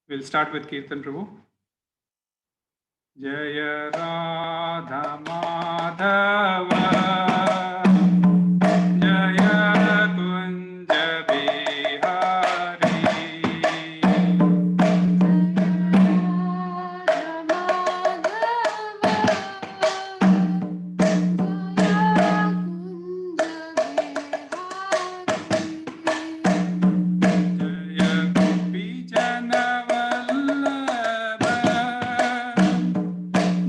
We'll start with Kirtan Prabhu. Jaya Radha Madhava Jaya Kunja Bihari Jaya Gopi Jana Vallabha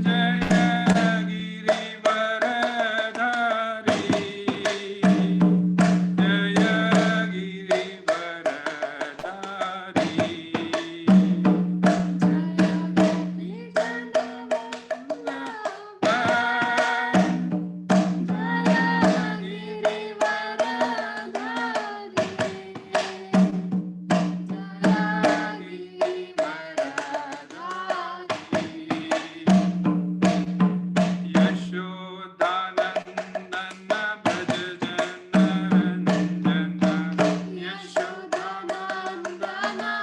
Jaya Girivaradhari Jaya Yashodanandana Braj Jana Ranjana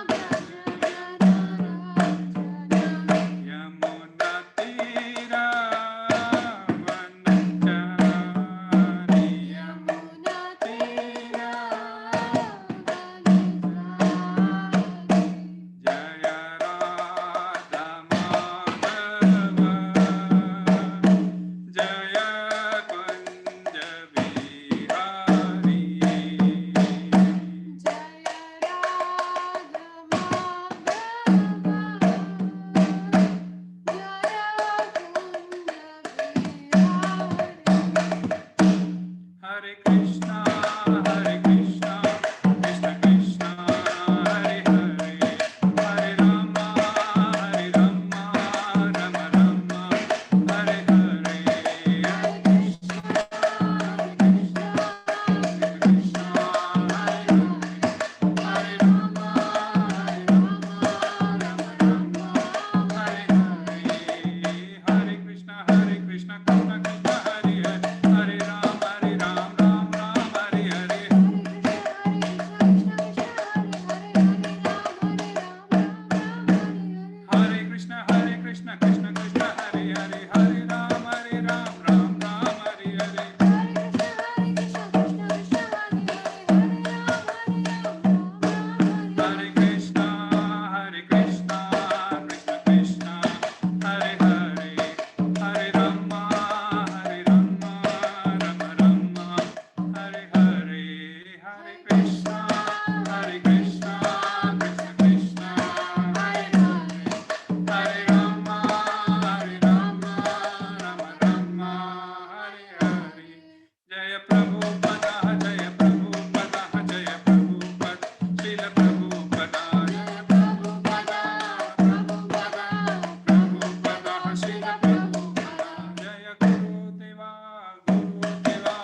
Yamuna Tira Vanachari Yamuna Tira Jaya Radha Madhava Jaya Kunja Bihari Hare Krishna, Krishna Krishna, Hare Hare, Hare Rama, Rama Rama, Hare Hare, Hare Krishna, Krishna Krishna, Hare Hare, Hare Rama, Rama Rama, Hare Hare, Hare Krishna, Krishna Krishna, Hare Hare, Hare Ram, Ram Ram, Hare Hare. Hare Krishna, Krishna Krishna, Hare Hare, Hare Ram, Ram Ram, Hare Hare. Hare Krishna, Krishna Krishna, Hare Hare, Hare Rama, Rama Rama, Hare Hare, Hare Krishna, Krishna Krishna, Hare Hare, Hare Rama, Rama Rama, Hare Hare. Jaya Prabhupada, Jaya Prabhupada, Jaya Prabhupada, Srila Prabhupada, Jaya Prabhupada, Prabhupada, Srila Prabhupada, Jaya Gurudeva, Gurudeva,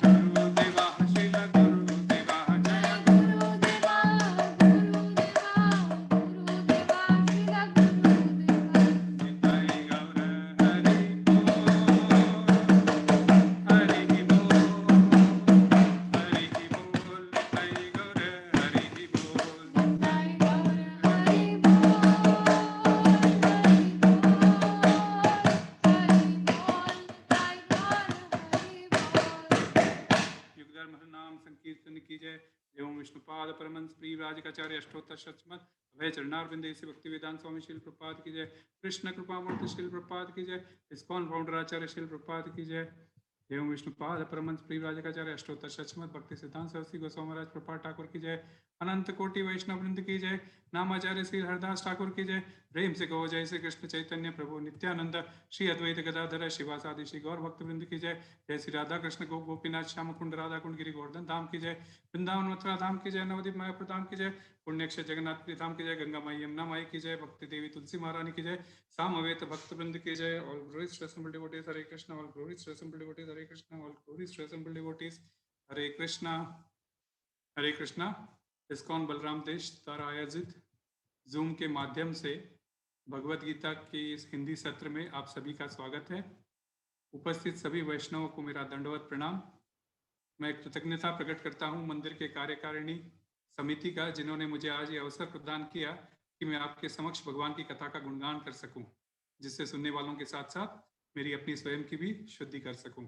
Gurudeva, Srila Gurudeva, Jaya Gurudeva, Nitai Gaura Hari Bol, Hari Bol, Hari Bol, Nitai Gaura Hari Bol. युगधर्म नाम संकीर्तन की जय। एवं विष्णुपाद परमंस प्रिय राजकाचार्य अष्टोत्तर शतमत अभय चरणारविंद से भक्ति वेदांत स्वामी शिल प्रपात की जय। कृष्ण कृपा मूर्ति शिल प्रपात की जय। इस्कॉन फाउंडर आचार्य शिल प्रपात की जय। एवं विष्णुपाद परमंस प्रिय राजकाचार्य अष्टोत्तर शतमत भक्ति सिद्धांत सरस्वती गोस्वामी महाराज प्रपात ठाकुर की जय। अनंत कोटि वैष्णव वृंद की जय। नामाचार्य श्री हरदास ठाकुर की जय। प्रेम से कहो जय श्री कृष्ण चैतन्य प्रभु नित्यानंद श्री अद्वैत गदाधर शिवासादि श्री गौर भक्त वृंद की जय। जय श्री राधा कृष्ण गोपीनाथ श्याम कुंड राधा कुंड गिरी गोवर्धन धाम की जय। वृंदावन मथुरा धाम की जय। नवदीप मायापुर धाम की जय। पुण्यक्षेत्र जगन्नाथपुरी धाम की जय। गंगा माई यमुना माई की जय। भक्ति देवी तुलसी महारानी की जय। सामवेद भक्त वृंद की जय। All glories to assembled devotees, Hare Krishna. All glories to assembled devotees, Hare Krishna. All glories to assembled devotees, Hare Krishna. Hare Krishna. ISKCON Balram देश द्वारा आयोजित जूम के माध्यम से भगवत गीता के इस हिंदी सत्र में आप सभी का स्वागत है। उपस्थित सभी वैष्णवों को मेरा दंडवत प्रणाम। मैं कृतज्ञता प्रकट करता हूं मंदिर के कार्यकारिणी समिति का, जिन्होंने मुझे आज ये अवसर प्रदान किया कि मैं आपके समक्ष भगवान की कथा का गुणगान कर सकूं, जिससे सुनने वालों के साथ साथ मेरी अपनी स्वयं की भी शुद्धि कर सकूं।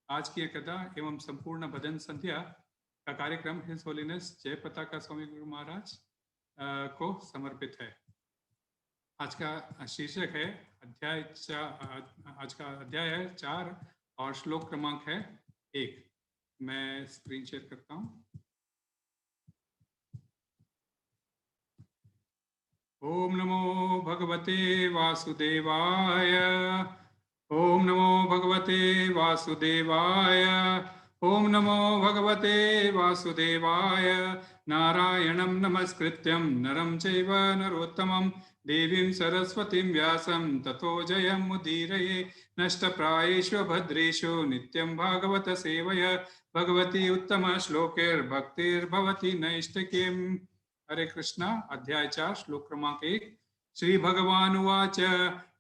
आज की यह कथा एवं संपूर्ण भजन संध्या का कार्यक्रम हिज होलीनेस जय पताका स्वामी गुरु महाराज को समर्पित है। आज का शीर्षक है आज का अध्याय है 4 और श्लोक क्रमांक है 1। मैं स्क्रीन शेयर करता हूँ। ओम नमो भगवते वासुदेवाय। ओम नमो भगवते वासुदेवाय। ओम नमो भगवते वासुदेवाय। नारायणं नमस्कृत्यं नरं चैव नरोत्तमं देवीं सरस्वतीं व्यासं ततो जयमुदीरये। नष्टप्रायेषु भद्रेषु नित्यं भागवत सेवय भगवती उत्तम श्लोकैर्भक्तिर्भवति नैष्टिकीम्। हरे कृष्णा। अध्याय 4 श्लोक क्रमांक 1। श्री भगवान उवाच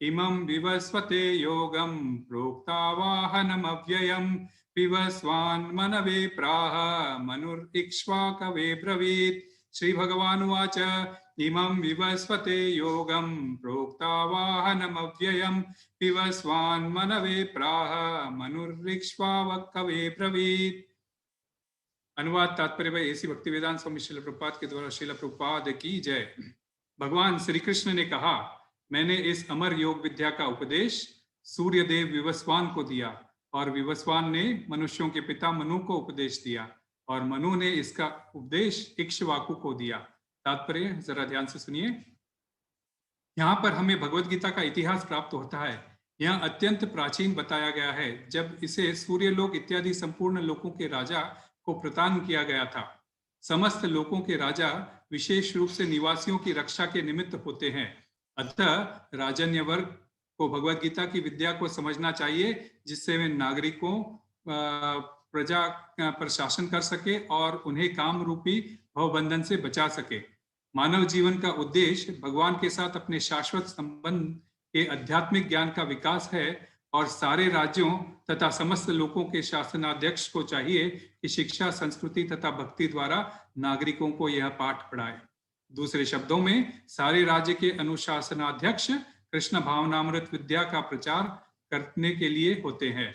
इमं विवस्वते योगं प्रोक्तावाहनमव्ययं विवस्वान् मनवे प्राह मनुरिक्ष्वाकवे ब्रवीत्। श्री भगवान उवाच इमं विवस्वते योगं प्रोक्तावाहनमव्ययं विवस्वान् मनवे प्राह मनुरिक्ष्वाकवे ब्रवीत्। अनुवाद तात्पर्य भाई ऐसी भक्ति वेदांत स्वामी श्रील प्रभुपाद के द्वारा श्रील प्रभुपाद की जय। भगवान श्री कृष्ण ने कहा, मैंने इस अमर योग विद्या का उपदेश सूर्यदेव विवस्वान को दिया और विवस्वान ने मनुष्यों के पिता मनु को उपदेश दिया और मनु ने इसका उपदेश इक्ष्वाकु को दिया। तात्पर्य जरा ध्यान से सुनिए। यहाँ पर हमें भगवत गीता का इतिहास प्राप्त होता है। यह अत्यंत प्राचीन बताया गया है, जब इसे सूर्यलोक इत्यादि संपूर्ण लोकों के राजा को प्रदान किया गया था। समस्त लोकों के राजा विशेष रूप से निवासियों की रक्षा के निमित्त होते हैं। अतः राजन्य वर्ग को भगवत गीता की विद्या को समझना चाहिए, जिससे वे नागरिकों प्रजा पर शासन कर सके और उन्हें काम रूपी भवबंधन से बचा सके। मानव जीवन का उद्देश्य भगवान के साथ अपने शाश्वत संबंध के आध्यात्मिक ज्ञान का विकास है और सारे राज्यों तथा समस्त लोकों के शासनाध्यक्ष को चाहिए कि शिक्षा, संस्कृति तथा भक्ति द्वारा नागरिकों को यह पाठ पढ़ाए। दूसरे शब्दों में, सारे राज्य के अनुशासनाध्यक्ष कृष्ण भावनामृत विद्या का प्रचार करने के लिए होते हैं,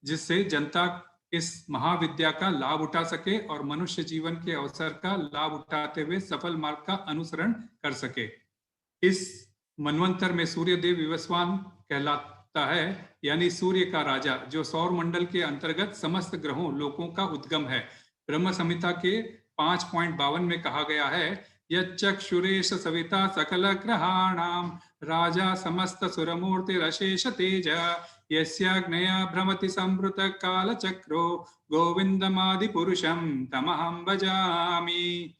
जिससे जनता इस महाविद्या का लाभ उठा सके और मनुष्य जीवन के अवसर का लाभ उठाते हुए सफल मार्ग का अनुसरण कर सके। इस मनवंतर में सूर्यदेव विवस्वान कहलाता है, यानी सूर्य का राजा, जो सौर मंडल के अंतर्गत समस्त ग्रहों लोकों का उद्गम है। ब्रह्म संहिता के 5.52 में कहा गया है, यच्चक्षुरेश सविता सकल ग्रहाणाम राजा समस्त सुरमूर्तिरशेष तेज यस्याग्नया भ्रमति संवृत काल चक्रो गोविंदमादि पुरुषम तमहं भजामि।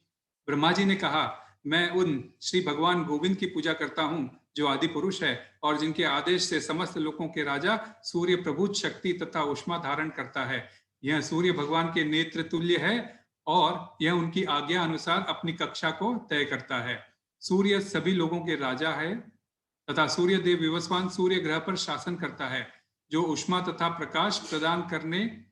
ब्रह्मा जी ने कहा, मैं उन श्री भगवान गोविंद की पूजा करता हूँ जो आदि पुरुष है और जिनके आदेश से समस्त लोकों के राजा सूर्य प्रभुत शक्ति तथा उष्मा धारण करता है। यह सूर्य भगवान के नेत्र तुल्य है और यह उनकी आज्ञा अनुसार अपनी कक्षा को तय करता है। सूर्य सभी लोगों के राजा है तथा सूर्य देव विवस्वान सूर्य ग्रह पर शासन करता है, जो उष्मा तथा प्रकाश प्रदान करने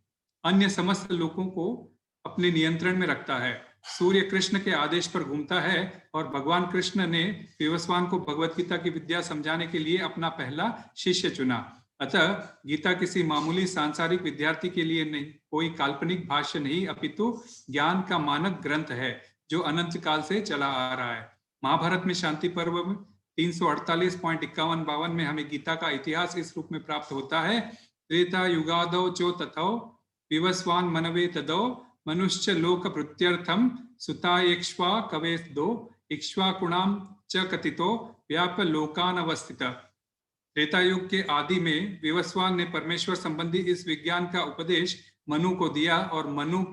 अन्य समस्त लोगों को अपने नियंत्रण में रखता है। सूर्य कृष्ण के आदेश पर घूमता है और भगवान कृष्ण ने विवस्वान को भगवत गीता की विद्या समझाने के लिए अपना पहला शिष्य चुना। अतः गीता किसी मामूली सांसारिक विद्यार्थी के लिए नहीं, कोई काल्पनिक भाष्य नहीं, अपितु ज्ञान का मानक ग्रंथ है जो अनंत काल से चला आ रहा है। महाभारत में शांति पर्व में 348.51-52 में हमें गीता का इतिहास इस रूप में प्राप्त होता है। त्रेता युगादौ चो तथौ विवस्वान मनवे तदौ मनुष्य लोक प्रत्यर्थम सुतायक्ष्वा कवेदो इक्ष्वाकुणाम च कथितो व्याप लोकानवस्थित। त्रेता युग के आदि में विवस्वान ने परमेश्वर संबंधी इस विज्ञान का उपदेश मनु को दिया और मनु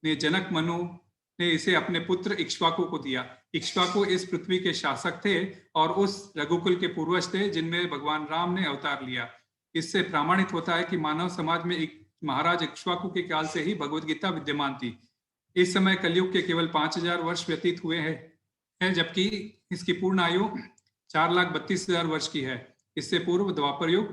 ने जनक मनु ने इसे अपने पुत्र इक्ष्वाकु को दिया। इक्ष्वाकु इस पृथ्वी के शासक थे और उस रघुकुल के पूर्वज थे जिनमें भगवान राम ने अवतार लिया। इससे प्रमाणित होता है कि मानव समाज में महाराज इक्ष्वाकु के काल से ही भगवत गीता विद्यमान थी। इस समय कलयुग के केवल 5000 वर्ष व्यतीत हुए हैं, जबकि इसकी पूर्ण आयु 4,32,000 वर्ष की है। इससे पूर्व द्वापर युग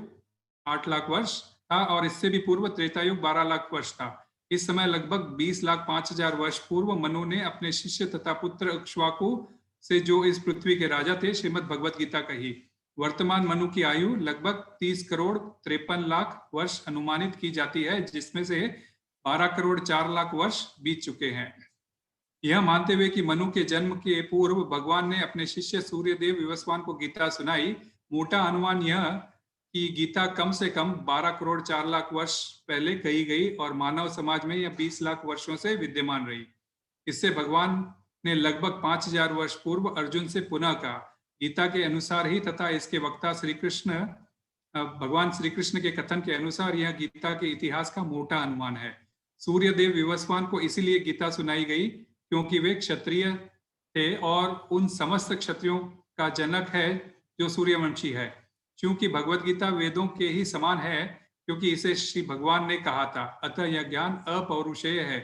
8 लाख वर्ष था और इससे भी पूर्व त्रेता युग 12 लाख वर्ष था। इस समय लगभग 20,05,000 वर्ष पूर्व मनु ने अपने शिष्य तथा पुत्र इक्ष्वाकु से जो इस पृथ्वी के राजा थे श्रीमद् भगवत गीता कही। वर्तमान मनु की आयु लगभग 30 करोड़ 53 लाख वर्ष अनुमानित की जाती है, जिसमें से 12 करोड़ 4 लाख वर्ष बीत चुके हैं। यह मानते हुए कि मनु के जन्म के पूर्व भगवान ने अपने शिष्य सूर्यदेव विवस्वान को गीता सुनाई, मोटा अनुमान यह कि गीता कम से कम 12 करोड़ 4 लाख वर्ष पहले कही गई और मानव समाज में यह 20 लाख वर्षों से विद्यमान रही। इससे भगवान ने लगभग 5000 वर्ष पूर्व अर्जुन से पुनः कहा। गीता के अनुसार ही तथा इसके वक्ता श्री कृष्ण भगवान श्री कृष्ण के कथन के अनुसार यह गीता के इतिहास का मोटा अनुमान है। सूर्यदेव विवस्वान को इसीलिए गीता सुनाई गई क्योंकि वे क्षत्रिय थे और उन समस्त क्षत्रियों का जनक है जो सूर्यवंशी है। क्योंकि भगवत गीता वेदों के ही समान है, क्योंकि इसे श्री भगवान ने कहा था, अतः यह ज्ञान अपौरुषेय है।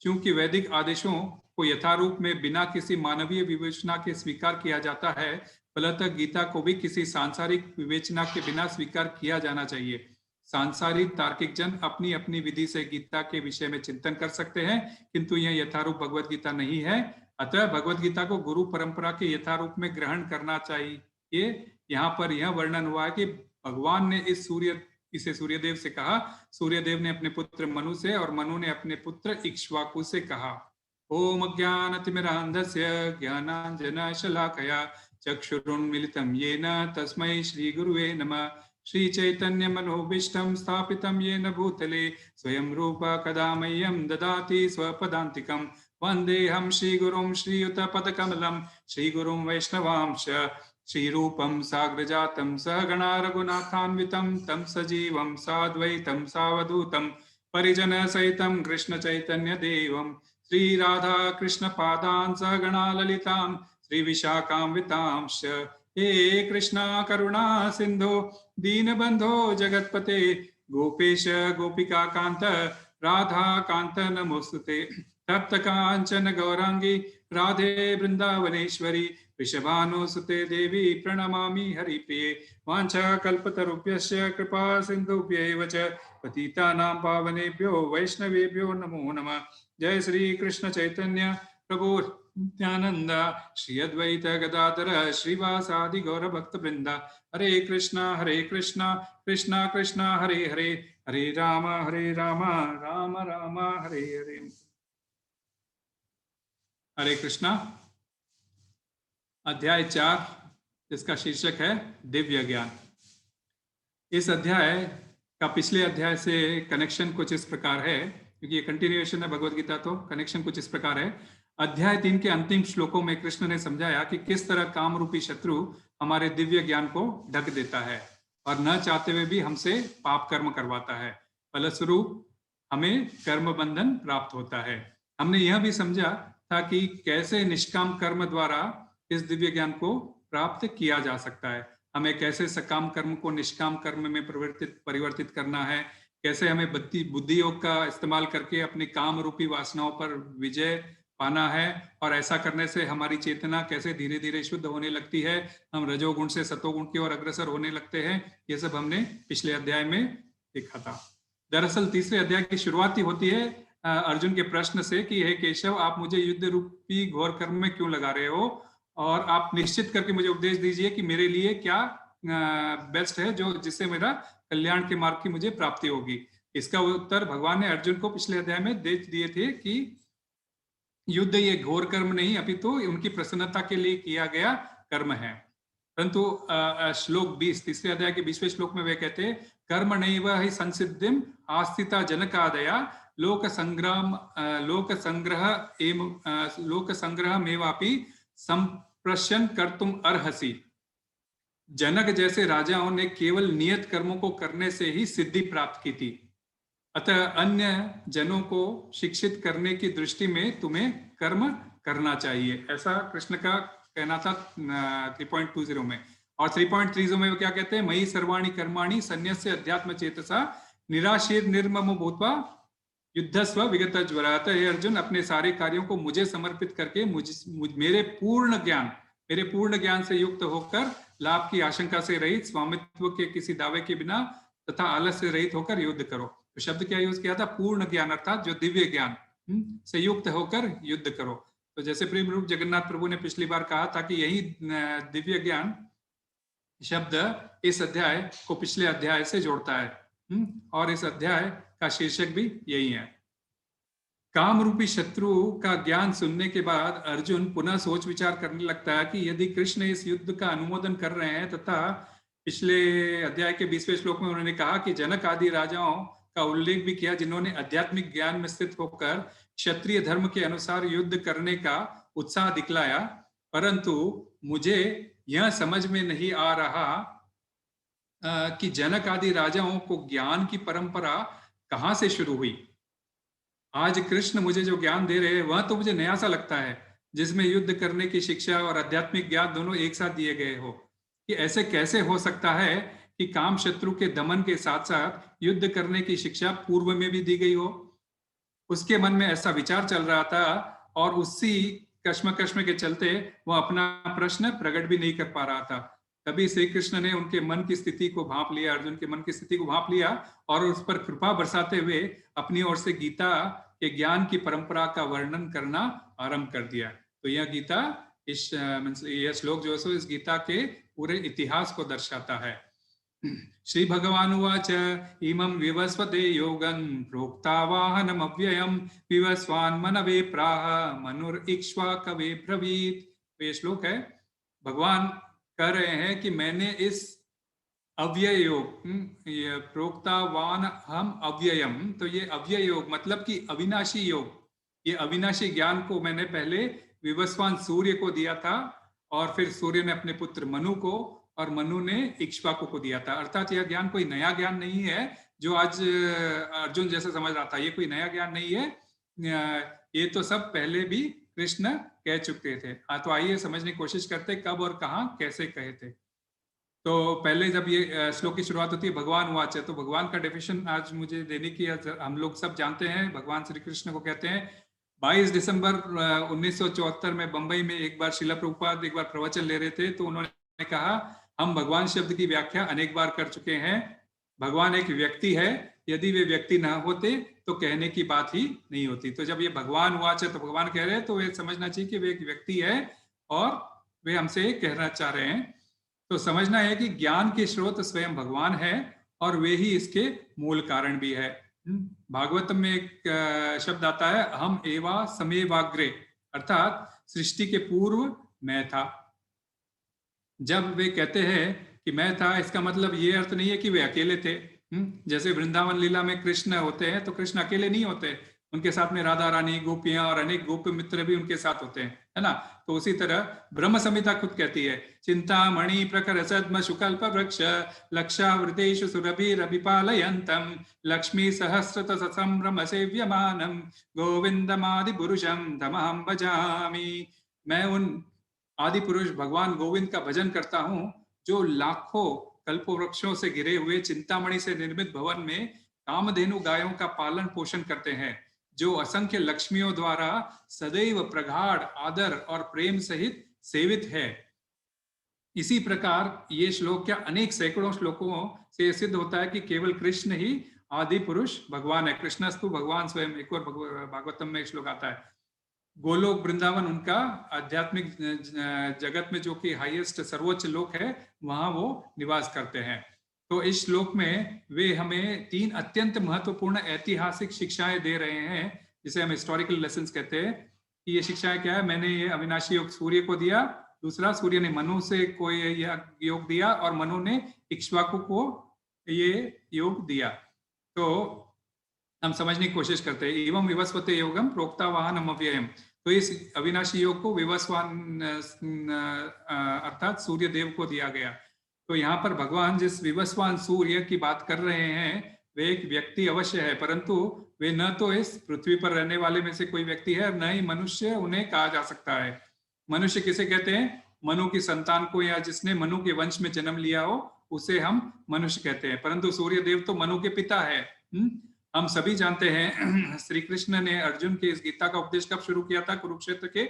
क्योंकि वैदिक आदेशों को यथारूप में बिना किसी मानवीय विवेचना के स्वीकार किया जाता है, फलतः गीता को भी किसी सांसारिक विवेचना के बिना स्वीकार किया जाना चाहिए। सांसारिक तार्किक जन अपनी अपनी विधि से गीता के विषय में चिंतन कर सकते हैं, किंतु यह यथारूप भगवत गीता नहीं है। अतः भगवत गीता को गुरु परंपरा के यथारूप में ग्रहण करना चाहिए। यहाँ पर यह वर्णन हुआ है कि भगवान ने इसे सूर्यदेव से कहा, सूर्यदेव ने अपने पुत्र मनु से और मनु ने अपने पुत्र इक्ष्वाकु से कहा। ओम अज्ञानतिमिरान्धस्य ज्ञानाञ्जनशलाकया चक्षुरुन्मीलितं येन तस्मै श्री गुरुवे नमः। श्री चैतन्य मनोभीष्टं स्थापितं येन भूतले स्वयं रूप कदा मह्यं ददाति स्वपदान्तिकं। वन्देऽहं श्रीगुरुं श्रीयुतपदकमलं श्रीगुरुं वैष्णवांश श्रीरूपं साग्रजातं सहगणा रघुनाथान्वितं तं सजीवं साद्वैतं सावधूतं परिजनसहितं कृष्णचैतन्यदेवं श्रीराधा कृष्णपादान् सहगणा ललितां श्रीविशाखान्वितांश्च। हे कृष्णा करुणा सिंधो दीनबंधो जगत्पते गोपेश गोपिका कांत राधा कांत नमोस्तुते। तप्त कांचन गौरांगी राधे वृंदावनेश्वरी वृषभानुसुते देवी प्रणमामि हरिप्रिये। वाञ्छा कल्पतरुभ्यश्च कृपा सिन्धुभ्यैव च पतितानां पावनेभ्यो वैष्णवेभ्यो नमो नमः। जय श्री कृष्ण चैतन्य प्रभु नित्यानंद श्री अद्वैत गदाधर श्रीवासादि गौर भक्त वृंदा। हरे कृष्णा कृष्णा कृष्णा हरे हरे, हरे राम राम राम हरे हरे। हरे कृष्णा। अध्याय 4 जिसका शीर्षक है दिव्य ज्ञान। इस अध्याय का पिछले अध्याय से कनेक्शन कुछ इस प्रकार है, क्योंकि ये कंटिन्यूएशन है भगवत गीता, तो कनेक्शन कुछ इस प्रकार है। अध्याय 3 के अंतिम श्लोकों में कृष्ण ने समझाया कि किस तरह काम रूपी शत्रु हमारे दिव्य ज्ञान को ढक देता है और न चाहते हुए भी हमसे पाप कर्म करवाता है। फलस्वरूप हमें कर्म बंधन प्राप्त होता है। हमने यह भी समझा था कि कैसे निष्काम कर्म द्वारा इस दिव्य ज्ञान को प्राप्त किया जा सकता है। हमें कैसे सकाम कर्म को निष्काम कर्म में परिवर्तित करना है, कैसे हमें बुद्धि योग का इस्तेमाल करके अपने काम रूपी वासनाओं पर विजय पाना है, और ऐसा करने से हमारी चेतना कैसे धीरे धीरे शुद्ध होने लगती है, हम रजोगुण से सतोगुण की ओर अग्रसर होने लगते हैं। ये सब हमने पिछले अध्याय में देखा था। दरअसल तीसरे अध्याय की शुरुआत ही होती है अर्जुन के प्रश्न से कि हे केशव, आप मुझे युद्ध रूपी घोर कर्म में क्यों लगा रहे हो, और आप निश्चित करके मुझे उपदेश दीजिए कि मेरे लिए क्या बेस्ट है जो जिससे मेरा कल्याण के मार्ग की मुझे प्राप्ति होगी। इसका उत्तर भगवान ने अर्जुन को पिछले अध्याय में दे दिए थे कि युद्ध ये घोर कर्म नहीं अपितु उनकी प्रसन्नता के लिए किया गया कर्म है। परंतु श्लोक 20 तीसरे अध्याय के 20वें श्लोक में वे कहते हैं, कर्म नैव हि संसिद्धिम आस्थिता जनकादया लोक संग्रह मेवापि संप्रश्यन कर्तुम अर्हसि। जनक जैसे राजाओं ने केवल नियत कर्मों को करने से ही सिद्धि प्राप्त की थी, अतः अन्य जनों को शिक्षित करने की दृष्टि में तुम्हें कर्म करना चाहिए। ऐसा कृष्ण का कहना था 3.20 में। और 3.30 में वो क्या कहते हैं, मयि सर्वाणि कर्माणि सन्न्यस्य अध्यात्म चेतसा निराशीर निर्मम भूत्वा युद्धस्व विगत ज्वरात। हे अर्जुन, अपने सारे कार्यों को मुझे समर्पित करके मेरे पूर्ण ज्ञान से युक्त होकर लाभ की आशंका से रहित, स्वामित्व के किसी दावे के बिना तथा आलस से रहित होकर युद्ध करो। तो शब्द क्या यूज किया था, पूर्ण ज्ञान, अर्थात जो दिव्य ज्ञान से युक्त होकर युद्ध करो। तो जैसे प्रेम रूप जगन्नाथ प्रभु ने पिछली बार कहा था कि यही दिव्य ज्ञान शब्द इस अध्याय को पिछले अध्याय से जोड़ता है। और इस अध्याय का शीर्षक भी यही है। काम रूपी शत्रु का ज्ञान सुनने के बाद अर्जुन पुनः सोच विचार करने लगता है कि यदि कृष्ण इस युद्ध का अनुमोदन कर रहे हैं तथा पिछले अध्याय के 20वें श्लोक में उन्होंने कहा कि जनक आदि राजाओं का उल्लेख भी किया जिन्होंने आध्यात्मिक ज्ञान में स्थित होकर क्षत्रिय धर्म के अनुसार युद्ध करने का उत्साह दिखलाया, परंतु मुझे यह समझ में नहीं आ रहा कि जनक आदि राजाओं को ज्ञान की परंपरा कहां से शुरू हुई। आज कृष्ण मुझे जो ज्ञान दे रहे हैं वह तो मुझे नया सा लगता है, जिसमें युद्ध करने की शिक्षा और आध्यात्मिक ज्ञान दोनों एक साथ दिए गए हो। कि ऐसे कैसे हो सकता है कि काम शत्रु के दमन के साथ साथ युद्ध करने की शिक्षा पूर्व में भी दी गई हो। उसके मन में ऐसा विचार चल रहा था और उसी कश्मकश के चलते वह अपना प्रश्न प्रकट भी नहीं कर पा रहा था। तभी श्री कृष्ण ने उनके मन की स्थिति को भांप लिया, अर्जुन के मन की स्थिति को भांप लिया और उस पर कृपा बरसाते हुए अपनी ओर से गीता के ज्ञान की परंपरा का वर्णन करना आरंभ कर दिया। तो यह गीता यह श्लोक जो है इस गीता के पूरे इतिहास को दर्शाता है। श्री भगवानुवाच इमं विवस्वते योगं प्रोक्तावाहनम् अव्ययम् विवस्वान् मनवे प्राह मनुरिक्ष्वाकवे ब्रवीत। ये श्लोक है, भगवान कह रहे हैं कि मैंने इस अव्यय योग प्रोक्तावान हम अव्ययम, तो ये अव्यय योग मतलब कि अविनाशी योग, ये अविनाशी ज्ञान को मैंने पहले विवस्वान सूर्य को दिया था और फिर सूर्य ने अपने पुत्र मनु को और मनु ने इक्ष्वाकु को दिया था। अर्थात यह ज्ञान कोई नया ज्ञान नहीं है जो आज अर्जुन जैसे समझ रहा था, ये कोई नया ज्ञान नहीं है, ये तो सब पहले भी कृष्ण कह चुके थे। तो आइए समझने की कोशिश करते कब और कहां कैसे कहे थे। तो पहले जब ये श्लोक की शुरुआत होती है भगवान वाच है, तो भगवान का डेफिनेशन आज मुझे देने की, हम लोग सब जानते हैं भगवान श्री कृष्ण को कहते हैं 22 दिसंबर 1974 में बंबई में एक बार श्रील प्रभुपाद एक बार प्रवचन ले रहे थे, तो उन्होंने कहा हम भगवान शब्द की व्याख्या अनेक बार कर चुके हैं। भगवान एक व्यक्ति है, यदि वे व्यक्ति ना होते तो कहने की बात ही नहीं होती। तो जब ये भगवान वाच है तो भगवान कह रहे हैं तो वे समझना चाहिए कि वे एक व्यक्ति है और वे हमसे कहना चाह रहे हैं। तो समझना है कि ज्ञान के स्रोत स्वयं भगवान है और वे ही इसके मूल कारण भी है। भागवतम में एक शब्द आता है हम एवा समेवाग्रे, अर्थात सृष्टि के पूर्व मैं था। जब वे कहते हैं कि मैं था, इसका मतलब ये अर्थ नहीं है कि वे अकेले थे। जैसे वृंदावन लीला में कृष्ण होते हैं तो कृष्ण अकेले नहीं होते, उनके साथ में राधा रानी, गोपियां और अनेक गोप मित्र भी उनके साथ होते हैं, है ना। तो उसी तरह ब्रह्म संहिता खुद कहती है चिंतामणि प्रखर सद्म शुकल्प वृक्ष लक्षावृतेषु सुरभिरभिपालयन्तम् लक्ष्मी सहस्रत संभ्रम सेव्यमानम् गोविंदमादि पुरुषम तमहं भजामि। मैं उन आदि पुरुष भगवान गोविंद का भजन करता हूं जो लाखों कल्प वृक्षों से घिरे हुए चिंतामणि से निर्मित भवन में कामधेनु गायों का पालन पोषण करते हैं, जो असंख्य लक्ष्मियों द्वारा सदैव प्रगाढ़ आदर और प्रेम सहित सेवित है। इसी प्रकार ये श्लोक क्या अनेक सैकड़ों श्लोकों से सिद्ध होता है कि केवल कृष्ण ही आदि पुरुष भगवान है। कृष्णस्तु भगवान स्वयं, एक और भागवतम में एक श्लोक आता है। गोलोक वृंदावन उनका आध्यात्मिक जगत में जो कि हाईएस्ट सर्वोच्च लोक है, वहां वो निवास करते हैं। तो इस श्लोक में वे हमें 3 अत्यंत महत्वपूर्ण ऐतिहासिक शिक्षाएं दे रहे हैं, जिसे हम हिस्टोरिकल लेसन्स कहते हैं। कि ये शिक्षाएं क्या है, मैंने ये अविनाशी योग सूर्य को दिया, दूसरा सूर्य ने मनु से कोई योग दिया और मनु ने इक्ष्वाकु को ये योग दिया। तो हम समझने की कोशिश करते हैं। एवं विवस्वते योगम प्रोक्ता वाहनम अव्ययम, तो इस अविनाशी योग को विवस्वान अर्थात सूर्य देव को दिया गया। तो यहाँ पर भगवान जिस विवस्वान सूर्य की बात कर रहे हैं वे एक व्यक्ति अवश्य है, परंतु वे न तो इस पृथ्वी पर रहने वाले में से कोई व्यक्ति है, न ही मनुष्य उन्हें कहा जा सकता है। मनुष्य किसे कहते हैं? मनु की संतान को, या जिसने मनु के वंश में जन्म लिया हो उसे हम मनुष्य कहते हैं। परंतु सूर्य देव तो मनु के पिता है। हम सभी जानते हैं श्री कृष्ण ने अर्जुन के इस गीता का उपदेश कब शुरू किया था? कुरुक्षेत्र के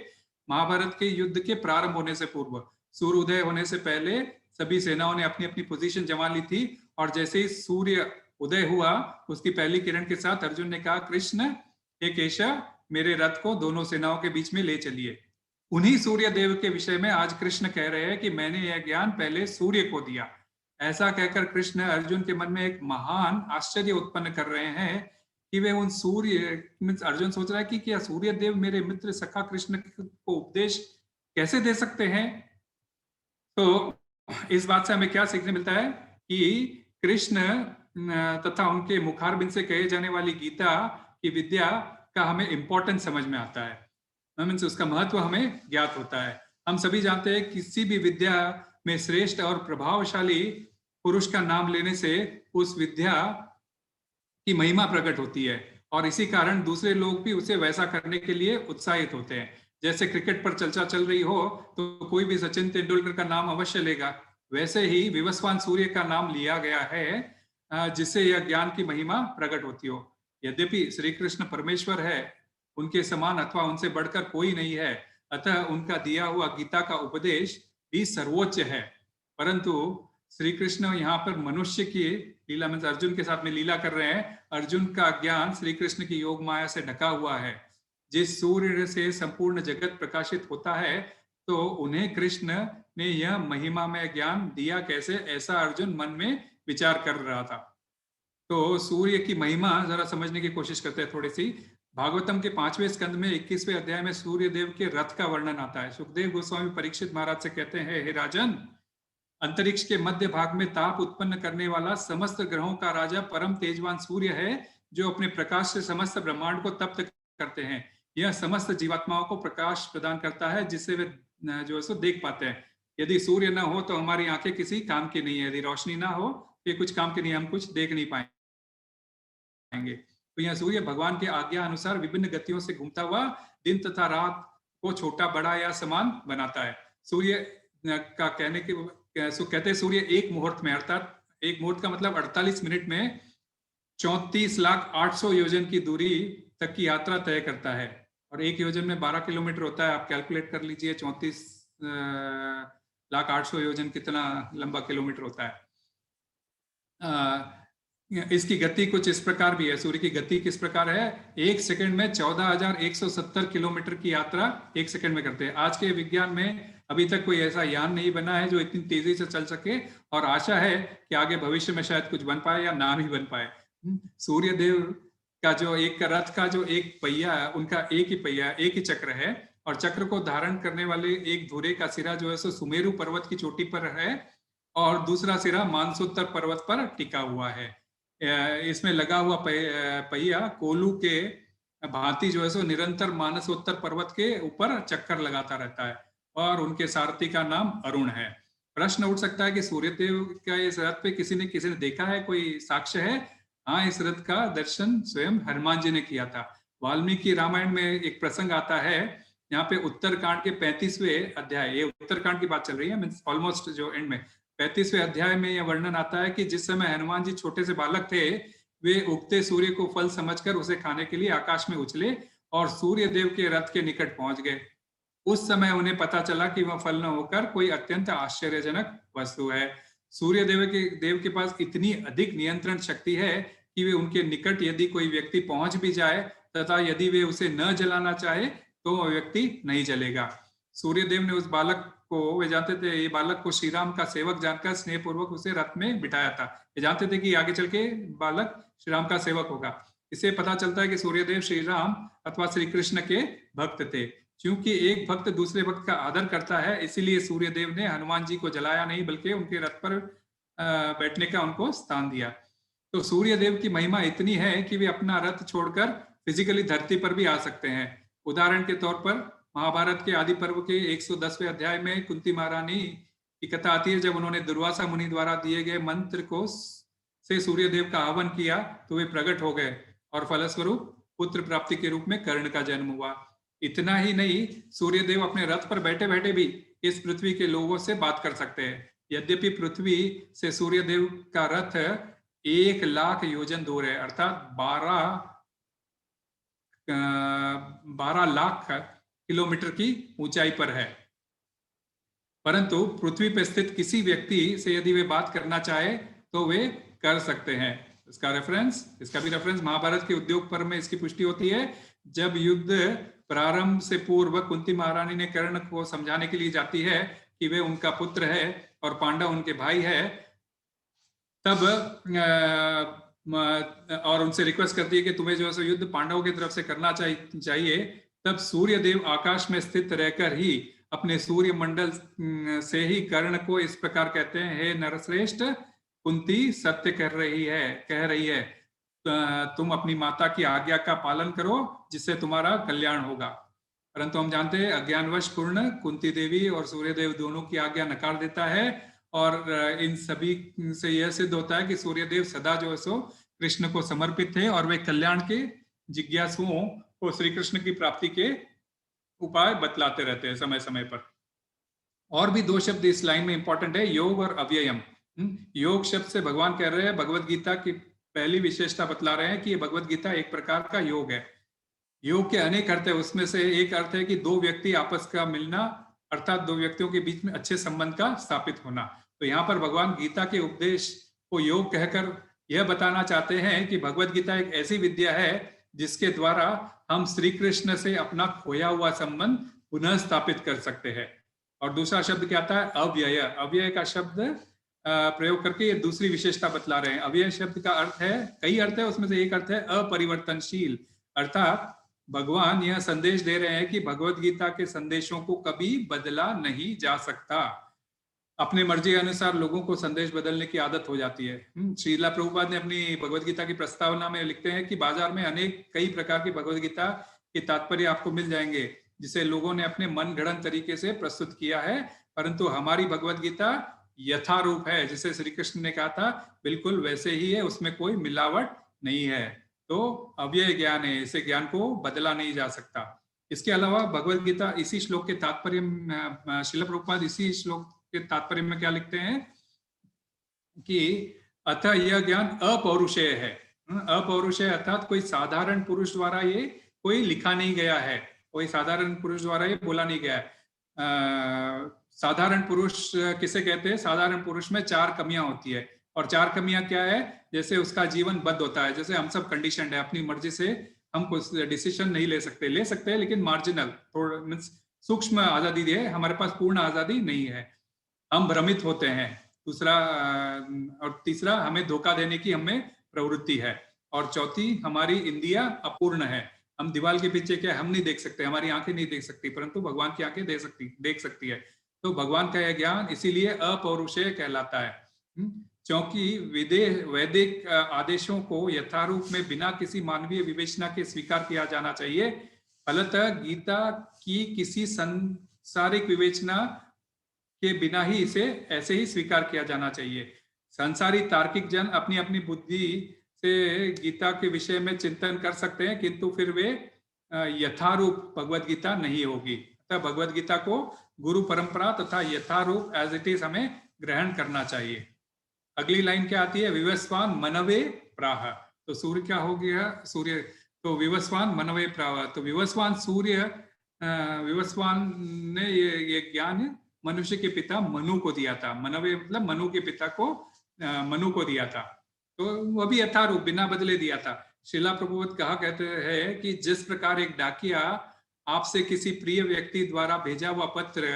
महाभारत के युद्ध के प्रारंभ होने से पूर्व, सूर्य उदय होने से पहले सभी सेनाओं ने अपनी अपनी पोजीशन जमा ली थी, और जैसे ही सूर्य उदय हुआ उसकी पहली किरण के साथ अर्जुन ने कहा कृष्ण हे केशव मेरे रथ को दोनों सेनाओं के बीच में ले चलिए। उन्हीं सूर्य देव के विषय में आज कृष्ण कह रहे हैं कि मैंने यह ज्ञान पहले सूर्य को दिया। ऐसा कहकर कृष्ण अर्जुन के मन में एक महान आश्चर्य उत्पन्न कर रहे हैं कि वे उन सूर्य, अर्जुन सोच रहा है कि क्या सूर्य देव मेरे मित्र सखा कृष्ण को उपदेश कैसे दे सकते हैं। तो इस बात से हमें क्या सीखने मिलता है कि कृष्ण तथा उनके मुखारबिंद से कहे जाने वाली गीता की विद्या का हमें इंपॉर्टेंस समझ में आता है, मीन्स उसका महत्व हमें ज्ञात होता है। हम सभी जानते हैं किसी भी विद्या में श्रेष्ठ और प्रभावशाली पुरुष का नाम लेने से उस विद्या की महिमा प्रकट होती है और इसी कारण दूसरे लोग भी उसे वैसा करने के लिए उत्साहित होते हैं। जैसे क्रिकेट पर चर्चा चल रही हो तो कोई भी सचिन तेंदुलकर का नाम अवश्य लेगा, वैसे ही विवस्वान सूर्य का नाम लिया गया है जिससे यह ज्ञान की महिमा प्रकट होती हो। यद्यपि श्री कृष्ण परमेश्वर है, उनके समान अथवा उनसे बढ़कर कोई नहीं है, अतः उनका दिया हुआ गीता का उपदेश भी सर्वोच्च है। परंतु श्री कृष्ण यहाँ पर मनुष्य की लीला में अर्जुन के साथ में लीला कर रहे हैं। अर्जुन का ज्ञान श्री कृष्ण की योग माया से ढका हुआ है। जिस सूर्य से संपूर्ण जगत प्रकाशित होता है तो उन्हें कृष्ण ने यह महिमा में ज्ञान दिया कैसे, ऐसा अर्जुन मन में विचार कर रहा था। तो सूर्य की महिमा जरा समझने की कोशिश करते हैं थोड़ी सी। भागवतम के 5वें स्कंद में 21वें अध्याय में सूर्य देव के रथ का वर्णन आता है। सुखदेव गोस्वामी परीक्षित महाराज से कहते हैं, हे राजन, अंतरिक्ष के मध्य भाग में ताप उत्पन्न करने वाला समस्त ग्रहों का राजा परम तेजवान सूर्य है, जो अपने प्रकाश से समस्त ब्रह्मांड को तप्त करते हैं। यह समस्त जीवात्माओं को प्रकाश प्रदान करता है जिससे वे जो है सो देख पाते हैं। यदि सूर्य ना हो तो हमारी आंखें किसी काम की नहीं है, यदि रोशनी ना हो तो ये कुछ काम की नहीं, हम कुछ देख नहीं पाएंगे। तो यह सूर्य भगवान के आज्ञा अनुसार विभिन्न गतियों से घूमता हुआ दिन तथा रात को छोटा बड़ा या समान बनाता है। सूर्य का कहने के कहते हैं सूर्य एक मुहूर्त में, अर्थात एक मुहूर्त का मतलब 48 मिनट में 34,08,000 योजन की दूरी तक की यात्रा तय करता है और एक योजन में 12 किलोमीटर होता है। आप कैलकुलेट कर लीजिए 34,08,000 योजन कितना लंबा किलोमीटर होता है। इसकी गति कुछ इस प्रकार भी है। सूर्य की गति किस प्रकार है? एक सेकंड में 14,170 किलोमीटर की यात्रा एक सेकंड में करते हैं। आज के विज्ञान में अभी तक कोई ऐसा यान नहीं बना है जो इतनी तेजी से चल सके और आशा है कि आगे भविष्य में शायद कुछ बन पाए या ना भी बन पाए। सूर्य देव का जो एक रथ का जो एक पहिया, उनका एक ही पहिया, एक ही चक्र है और चक्र को धारण करने वाले एक धुरे का सिरा जो है सो सुमेरु पर्वत की चोटी पर है और दूसरा सिरा मानसोत्तर पर्वत पर टिका हुआ है। इसमें लगा हुआ पहिया कोलू के भांति जो है सो निरंतर मानसोत्तर पर्वत के ऊपर चक्कर लगाता रहता है और उनके सारथी का नाम अरुण है। प्रश्न उठ सकता है कि सूर्यदेव का इस रथ पे किसी ने देखा है, कोई साक्ष्य है? हाँ, इस रथ का दर्शन स्वयं हनुमान जी ने किया था। वाल्मीकि रामायण में एक प्रसंग आता है, यहाँ पे उत्तरकांड के 35वें अध्याय, ये उत्तरकांड की बात चल रही है, मींस ऑलमोस्ट जो एंड में 35वें अध्याय में यह वर्णन आता है कि जिस समय हनुमान जी छोटे से बालक थे, वे उगते सूर्य को फल समझकर उसे खाने के लिए आकाश में उछले और सूर्य देव के रथ के निकट पहुंच गए। उस समय उन्हें पता चला कि वह फल न होकर कोई अत्यंत आश्चर्यजनक वस्तु है। सूर्य देव के पास इतनी अधिक नियंत्रण शक्ति है कि वे उनके निकट यदि कोई व्यक्ति पहुंच भी जाए तथा यदि वे उसे न जलाना चाहे तो वह व्यक्ति नहीं जलेगा। सूर्य देव ने उस बालक को, वे जानते थे ये बालक को श्री राम का सेवक जानकर स्नेह पूर्वक उसे रथ में बिठाया था। ये जानते थे कि आगे चल के बालक श्री राम का सेवक होगा। इससे पता चलता है कि सूर्यदेव श्री राम अथवा श्री कृष्ण के भक्त थे। क्योंकि एक भक्त दूसरे भक्त का आदर करता है, इसीलिए सूर्यदेव ने हनुमान जी को जलाया नहीं बल्कि उनके रथ पर बैठने का उनको स्थान दिया। तो सूर्यदेव की महिमा इतनी है कि वे अपना रथ छोड़कर फिजिकली धरती पर भी आ सकते हैं। उदाहरण के तौर पर महाभारत के आदि पर्व के 110वें अध्याय में कुंती महारानी की कथा आती है। जब उन्होंने दुर्वासा मुनि द्वारा दिए गए मंत्र को से सूर्यदेव का आह्वान किया तो वे प्रकट हो गए और फलस्वरूप पुत्र प्राप्ति के रूप में कर्ण का जन्म हुआ। इतना ही नहीं, सूर्यदेव अपने रथ पर बैठे बैठे भी इस पृथ्वी के लोगों से बात कर सकते हैं। यद्यपि पृथ्वी से सूर्यदेव का रथ 1,00,000 योजन दूर है, अर्थात 12 लाख किलोमीटर की ऊंचाई पर है। परंतु पृथ्वी पर स्थित किसी व्यक्ति से यदि वे बात करना चाहे तो वे कर सकते हैं। इसका भी रेफरेंस महाभारत के उद्योग पर्व में इसकी पुष्टि होती है। जब युद्ध प्रारंभ से पूर्व कुंती महारानी ने कर्ण को समझाने के लिए जाती है कि वे उनका पुत्र है और पांडव उनके भाई है, तब और उनसे रिक्वेस्ट करती है कि तुम्हें जो है युद्ध पांडवों की तरफ से करना चाहिए। तब सूर्य देव आकाश में स्थित रहकर ही अपने सूर्य मंडल से ही कर्ण को इस प्रकार कहते हैं, हे नरश्रेष्ठ, कुंती सत्य कह रही है, तुम अपनी माता की आज्ञा का पालन करो जिससे तुम्हारा कल्याण होगा। परंतु हम जानते हैं अज्ञानवश पूर्ण कुंती देवी और सूर्यदेव दोनों की आज्ञा नकार देता है, और इन सभी से यह सिद्ध होता है कि सूर्यदेव सदा जो है सो कृष्ण को समर्पित थे और वे कल्याण के जिज्ञासुओं को श्री कृष्ण की प्राप्ति के उपाय बतलाते रहते हैं समय समय पर। और भी दो शब्द इस लाइन में इंपॉर्टेंट है, योग और अव्ययम। योग शब्द से भगवान कह रहे हैं, भगवत गीता की पहली विशेषता बतला रहे हैं कि ये भगवत गीता एक प्रकार का योग है। योग के अनेक अर्थ है, उसमें से एक अर्थ है कि दो व्यक्ति आपस का मिलना, अर्थात दो व्यक्तियों के बीच में अच्छे संबंध का स्थापित होना। तो यहाँ पर भगवान गीता के उपदेश को योग कहकर यह बताना चाहते हैं कि भगवत गीता एक ऐसी विद्या है जिसके द्वारा हम श्री कृष्ण से अपना खोया हुआ संबंध पुनः स्थापित कर सकते हैं। और दूसरा शब्द क्या आता है, अव्यय। अव्यय का शब्द प्रयोग करके ये दूसरी विशेषता बतला रहे हैं। अव्यय शब्द का अर्थ है, कई अर्थ है, उसमें से एक अर्थ है अपरिवर्तनशील। अर्थात भगवान यह संदेश दे रहे हैं कि भगवत गीता के संदेशों को कभी बदला नहीं जा सकता। अपने मर्जी के अनुसार लोगों को संदेश बदलने की आदत हो जाती है। श्रीला प्रभुपाद ने अपनी भगवत गीता की प्रस्तावना में लिखते हैं कि बाजार में कई प्रकार की भगवत गीता के तात्पर्य आपको मिल जाएंगे जिसे लोगों ने अपने मन गढ़ंत तरीके से प्रस्तुत किया है, परंतु हमारी भगवत गीता यथारूप है, जिसे श्री कृष्ण ने कहा था बिल्कुल वैसे ही है, उसमें कोई मिलावट नहीं है। तो अव्यय ज्ञान है, इसे ज्ञान को बदला नहीं जा सकता। इसके अलावा भगवत गीता इसी श्लोक के तात्पर्य, श्रील प्रभुपाद इसी श्लोक के तात्पर्य में क्या लिखते हैं कि अतः यह ज्ञान अपौरुषेय है। अपौरुषेय अर्थात कोई साधारण पुरुष द्वारा ये कोई लिखा नहीं गया है, कोई साधारण पुरुष द्वारा ये बोला नहीं गया है। साधारण पुरुष किसे कहते हैं? साधारण पुरुष में चार कमियां होती है, और चार कमियां क्या है? जैसे उसका जीवन बद्ध होता है, जैसे हम सब कंडीशनड है, अपनी मर्जी से हम कुछ डिसीजन नहीं ले सकते हैं लेकिन मार्जिनल, मींस सूक्ष्म आजादी है, हमारे पास पूर्ण आजादी नहीं है। हम भ्रमित होते हैं, दूसरा, और तीसरा हमें धोखा देने की हमें प्रवृत्ति है, और चौथी हमारी इंद्रिया अपूर्ण है। हम दीवार के पीछे क्या हम नहीं देख सकते, हमारी आंखें नहीं देख सकती, परंतु भगवान की आंखें देख सकती है। तो भगवान का यह ज्ञान इसीलिए अपौरुषेय कहलाता है, क्योंकि वैदिक आदेशों को यथारूप में बिना किसी मानवीय विवेचना के स्वीकार किया जाना चाहिए। फलतः गीता की किसी सांसारिक विवेचना के बिना ही इसे ऐसे ही स्वीकार किया जाना चाहिए। संसारी तार्किक जन अपनी अपनी बुद्धि से गीता के विषय में चिंतन कर सकते हैं, किंतु फिर वे यथारूप भगवत गीता नहीं होगी। अतः भगवत गीता को गुरु परंपरा तथा यथारूप एज इट इज हमें ग्रहण करना चाहिए। अगली लाइन क्या आती है? विवस्वान मनवे प्राह। तो सूर्य क्या हो गया? सूर्य, तो विवस्वान मनवे प्राह। तो विवस्वान सूर्य, विवस्वान ने ये ज्ञान मनुष्य के पिता मनु को दिया था। मनवे मतलब मनु के पिता को मनु को दिया था, तो वह भी यथारूप बिना बदले दिया था। श्रीला प्रभुपाद कहा कहते हैं कि जिस प्रकार एक डाकिया आपसे किसी प्रिय व्यक्ति द्वारा भेजा हुआ पत्र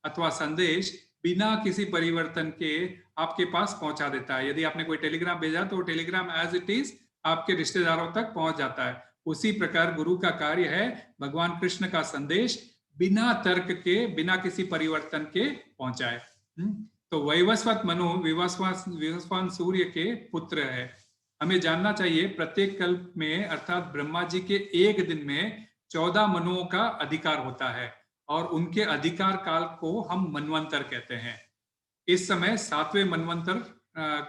अथवा संदेश बिना किसी परिवर्तन के आपके पास पहुंचा देता है। यदि आपने कोई टेलीग्राम भेजा तो टेलीग्राम एज इट इज आपके रिश्तेदारों तक पहुंच जाता है। उसी प्रकार गुरु का कार्य है भगवान कृष्ण का संदेश बिना तर्क के, बिना किसी परिवर्तन के पहुंचाए। तो वैवस्वत मनु विवस्वान सूर्य के पुत्र है। हमें जानना चाहिए प्रत्येक कल्प में, अर्थात ब्रह्मा जी के एक दिन में 14 मनुओं का अधिकार होता है, और उनके अधिकार काल को हम मनवंतर कहते हैं। इस समय 7वें मनवंतर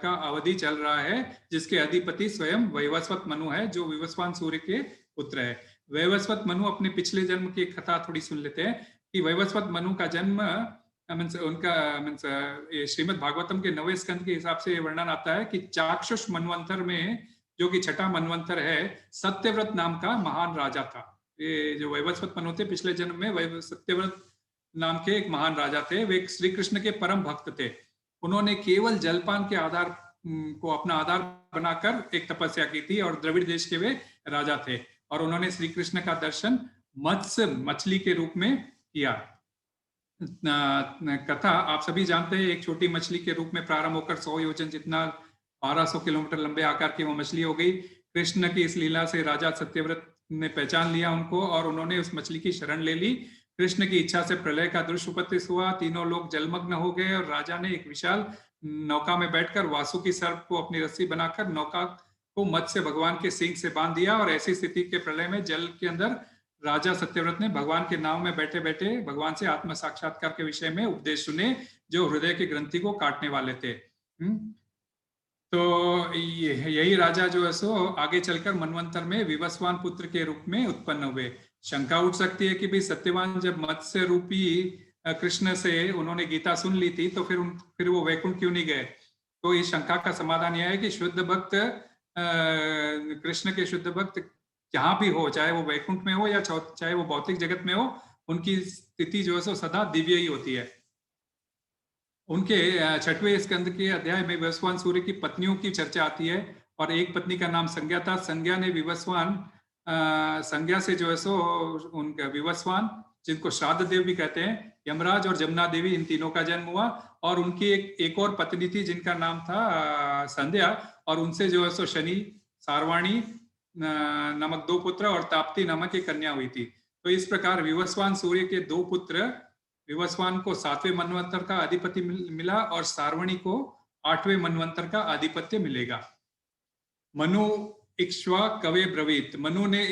का अवधि चल रहा है, जिसके अधिपति स्वयं वैवस्वत मनु है, जो विवस्वान सूर्य के पुत्र है। वैवस्वत मनु अपने पिछले जन्म की कथा थोड़ी सुन लेते हैं कि वैवस्वत मनु का जन्म उनका श्रीमद् भागवतम के 9वें स्कंद के हिसाब से वर्णन आता है कि चाक्षुष मनवंतर में, जो कि छठा मनवंतर है, सत्यव्रत नाम का महान राजा था। ये जो वैवस्वत मनु थे पिछले जन्म में सत्यव्रत नाम के एक महान राजा थे। वे श्री कृष्ण के परम भक्त थे। उन्होंने केवल जलपान के आधार को अपना आधार बनाकर एक तपस्या की थी, और द्रविड़ देश के वे राजा थे। और उन्होंने श्री कृष्ण का दर्शन मत्स्य मछली के रूप में किया। कथा आप सभी जानते हैं, एक छोटी मछली के रूप में प्रारंभ होकर 100 योजन जितना 1200 किलोमीटर लंबे आकार की वो मछली हो गई। कृष्ण की इस लीला से राजा सत्यव्रत ने पहचान लिया उनको और उन्होंने उस मछली की शरण ले ली। कृष्ण की इच्छा से प्रलय का दृश्य उपस्थित हुआ, तीनों लोग जलमग्न हो गए और राजा ने एक विशाल नौका में बैठकर वासुकी सर्प को अपनी रस्सी बनाकर नौका को मत्स्य भगवान के सिंह से बांध दिया। और ऐसी स्थिति के प्रलय में जल के अंदर राजा सत्यव्रत ने भगवान के नाव में बैठे बैठे भगवान से आत्म साक्षात्कार के विषय में उपदेश सुने, जो हृदय की ग्रंथि को काटने वाले थे। तो यही राजा जो है सो आगे चलकर मनवंतर में विवस्वान पुत्र के रूप में उत्पन्न हुए। शंका उठ सकती है कि भाई सत्यवान जब मत्स्य रूपी कृष्ण से उन्होंने गीता सुन ली थी तो फिर वो वैकुंठ क्यों नहीं गए? तो इस शंका का समाधान यह है कि शुद्ध भक्त कृष्ण के शुद्ध भक्त जहां भी हो, चाहे वो वैकुंठ में हो या चाहे वो भौतिक जगत में हो, उनकी स्थिति जो है सो सदा दिव्य ही होती है। उनके 6वें स्कंद के अध्याय में विवस्वान सूर्य की पत्नियों की चर्चा आती है और एक पत्नी का नाम संज्ञा था। संज्ञा ने विवस्वान संज्ञा से जो है सो उनका विवस्वान, जिनको श्राद्ध देव भी कहते हैं, यमराज और जमुना देवी, इन तीनों का जन्म हुआ। और उनकी एक और पत्नी थी जिनका नाम था संध्या, और उनसे जो है सो शनि, सारवाणी नामक 2 पुत्र और ताप्ती नामक एक कन्या हुई थी। तो इस प्रकार विवस्वान सूर्य के 2 पुत्र, विवस्वान को 7वें मनवंतर का अधिपति मिला और सारवणी को 8वें मनवंतर का आधिपत्य मिलेगा। मनु इक्ष्वा कवे ब्रवीत, मनु ने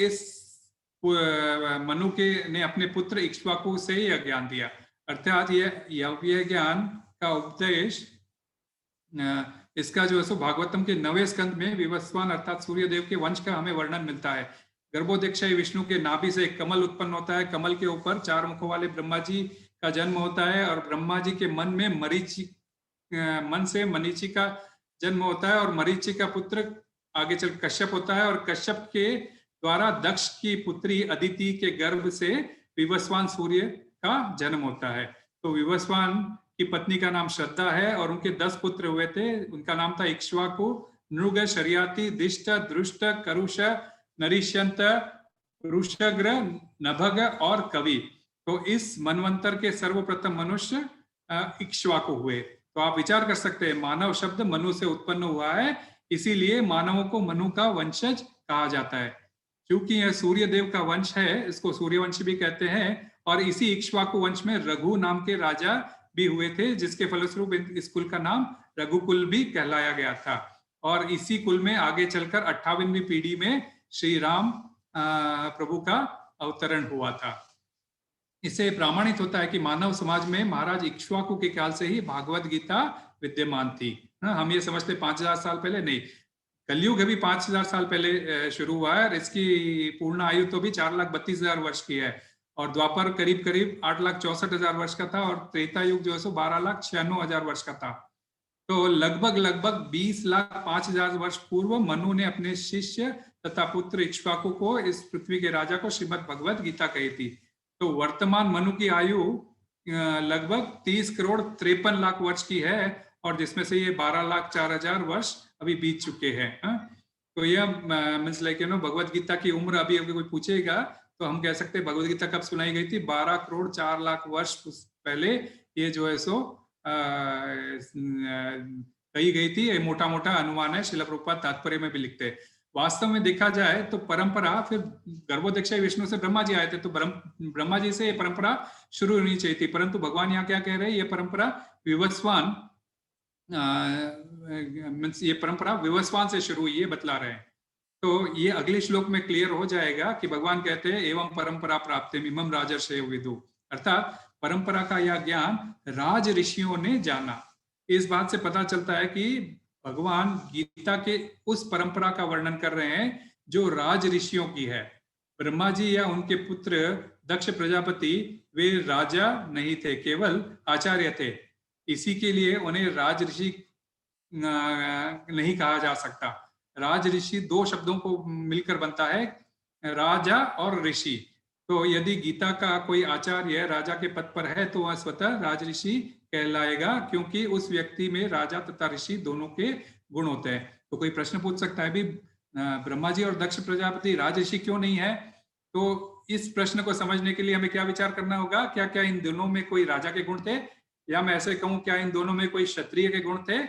अपने पुत्र इक्ष्वाकु से यह ज्ञान दिया, अर्थात यह ज्ञान का उपदेश इसका जो है सो भागवतम के 9वें स्कंद में विवस्वान अर्थात सूर्य देव के वंश का हमें वर्णन मिलता है। गर्भोदक्षय विष्णु के नाभि से एक कमल उत्पन्न होता है, कमल के ऊपर 4 मुखों वाले ब्रह्मा जी का जन्म होता है और ब्रह्मा जी के मन से मरीचि का जन्म होता है और मरीचि का पुत्र आगे चल कश्यप होता है और कश्यप के द्वारा दक्ष की पुत्री अदिति के गर्भ से विवस्वान सूर्य का जन्म होता है। तो विवस्वान की पत्नी का नाम श्रद्धा है और उनके 10 पुत्र हुए थे। उनका नाम था इक्ष्वाकु, नृग, शर्याति, दिष्ट, दृष्ट, करुष, नरिष्यंत, रुषग्र, नभग और कवि। तो इस मनवंतर के सर्वप्रथम मनुष्य इक्ष्वाकु हुए। तो आप विचार कर सकते हैं, मानव शब्द मनु से उत्पन्न हुआ है, इसीलिए मानवों को मनु का वंशज कहा जाता है। क्योंकि यह सूर्य देव का वंश है, इसको सूर्यवंश भी कहते हैं। और इसी इक्ष्वाकु वंश में रघु नाम के राजा भी हुए थे, जिसके फलस्वरूप इस कुल का नाम रघुकुल भी कहलाया गया था। और इसी कुल में आगे चलकर 58वीं पीढ़ी में श्री राम प्रभु का अवतरण हुआ था। इससे प्रमाणित होता है कि मानव समाज में महाराज इक्ष्वाकु के काल से ही भागवत गीता विद्यमान थी। हम ये समझते 5000 साल पहले नहीं, कलयुग अभी 5000 साल पहले शुरू हुआ है और इसकी पूर्ण आयु तो भी 4,32,000 वर्ष की है। और द्वापर करीब करीब 8,64,000 वर्ष का था और त्रेता युग जो है सो 12,96,000 वर्ष का था। तो लगभग 20,05,000 वर्ष पूर्व मनु ने अपने शिष्य तथा पुत्र इक्ष्वाकु को इस पृथ्वी के राजा को श्रीमद् भगवत गीता कही थी। तो वर्तमान मनु की आयु लगभग 30 करोड़ 53 लाख वर्ष की है और जिसमें से ये 12,04,000 वर्ष अभी बीत चुके हैं। तो यह मीन्स लाइक भगवत गीता की उम्र अभी कोई पूछेगा तो हम कह सकते हैं भगवत गीता कब सुनाई गई थी? 12 करोड़ 4 लाख वर्ष पहले ये जो है सो कही गई थी। ये मोटा मोटा अनुमान है, श्रील प्रभुपाद तात्पर्य में भी लिखते हैं। वास्तव में देखा जाए तो परंपरा फिर गर्भोदक्षय विष्णु से ब्रह्मा जी आए थे, तो ब्रह्मा जी से ये परंपरा शुरू होनी चाहिए थी, परंतु भगवान यहाँ क्या कह रहे हैं, ये परंपरा विवस्वान से शुरू हुई है बतला रहे हैं। तो ये अगले श्लोक में क्लियर हो जाएगा कि भगवान कहते हैं एवं परंपरा प्राप्ति इमं राजर्षय विदु, अर्थात परंपरा का यह ज्ञान राज ऋषियों ने जाना। इस बात से पता चलता है कि भगवान गीता के उस परंपरा का वर्णन कर रहे हैं जो राज ऋषियों की है। ब्रह्मा जी या उनके पुत्र दक्ष प्रजापति वे राजा नहीं थे, केवल आचार्य थे। इसी के लिए उन्हें राज ऋषि नहीं कहा जा सकता। राज ऋषि 2 शब्दों को मिलकर बनता है, राजा और ऋषि। तो यदि गीता का कोई आचार्य राजा के पद पर है तो वह स्वतः राज ऋषि कहलाएगा, क्योंकि उस व्यक्ति में राजा तथा ऋषि दोनों के गुण होते हैं। तो कोई प्रश्न पूछ सकता है भी ब्रह्मा जी और दक्ष प्रजापति राजऋषि क्यों नहीं है? तो इस प्रश्न को समझने के लिए हमें क्या विचार करना होगा? क्या क्या इन दोनों में कोई राजा के गुण थे, या मैं ऐसे कहूं क्या इन दोनों में कोई क्षत्रिय के गुण थे?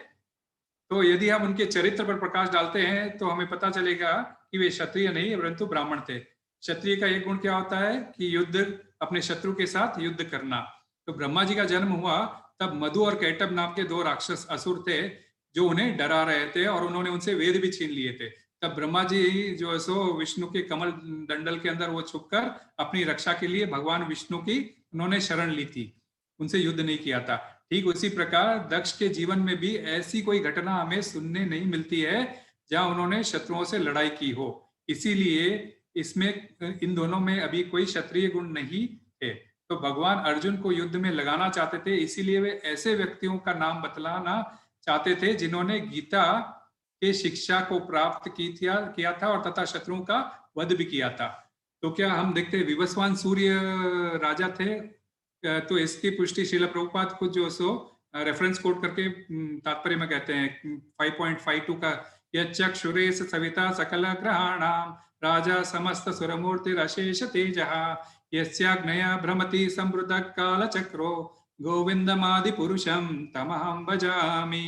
तो यदि हम उनके चरित्र पर प्रकाश डालते हैं तो हमें पता चलेगा कि वे क्षत्रिय नहीं परंतु ब्राह्मण थे। क्षत्रिय का एक गुण क्या होता है कि युद्ध, अपने शत्रु के साथ युद्ध करना। तो ब्रह्मा जी का जन्म हुआ तब मधु और कैटभ नाम के दो राक्षस असुर थे जो उन्हें डरा रहे थे और उन्होंने उनसे वेद भी छीन लिए थे। तब ब्रह्मा जी जो है सो विष्णु के कमल दंडल के अंदर वो छुपकर अपनी रक्षा के लिए भगवान विष्णु की उन्होंने शरण ली थी, उनसे युद्ध नहीं किया था। ठीक उसी प्रकार दक्ष के जीवन में भी ऐसी कोई घटना हमें सुनने नहीं मिलती है जहां उन्होंने शत्रुओं से लड़ाई की हो। इसीलिए इसमें इन दोनों में अभी कोई क्षत्रिय गुण नहीं थे। तो भगवान अर्जुन को युद्ध में लगाना चाहते थे, इसीलिए वे ऐसे व्यक्तियों का नाम बतलाना चाहते थे जिन्होंने गीता के शिक्षा को प्राप्त किया था और तथा शत्रुओं का वध भी किया था। तो क्या हम देखते हैं विवस्वान सूर्य राजा थे? तो इसकी पुष्टि श्रील प्रभुपाद को जो सो रेफरेंस कोट करके तात्पर्य में कहते हैं 5.52 का, यक्षुरेश सविता सकल ग्रहाणाम राजा समस्त सुरमूर्तिरशेष तेजः यस्याग्नया भ्रमति समृद्ध काल चक्रो गोविंदमादि पुरुषम तमहं भजामि।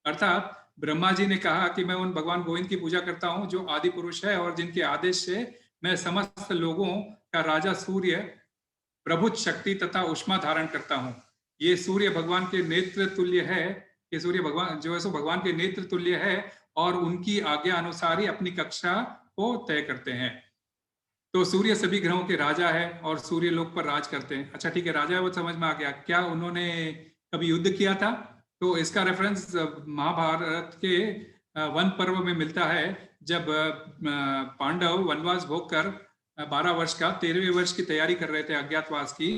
अर्थात ब्रह्मा जी ने कहा कि मैं उन भगवान गोविंद की पूजा करता हूं जो आदि पुरुष है और जिनके आदेश से मैं समस्त लोगों का राजा सूर्य प्रभुत शक्ति तथा उष्मा धारण करता हूं। ये सूर्य भगवान के नेत्र तुल्य है, ये सूर्य भगवान जो है सो भगवान के नेत्र तुल्य है और उनकी आज्ञा अनुसार ही अपनी कक्षा को तय करते हैं। तो सूर्य सभी ग्रहों के राजा है और सूर्य लोक पर राज करते हैं। अच्छा ठीक है, राजा है वो समझ में आ गया। क्या उन्होंने कभी युद्ध किया था? तो इसका रेफरेंस महाभारत के वन पर्व में मिलता है, जब पांडव वनवास भोगकर 12 वर्ष का 13वें वर्ष की तैयारी कर रहे थे अज्ञातवास की,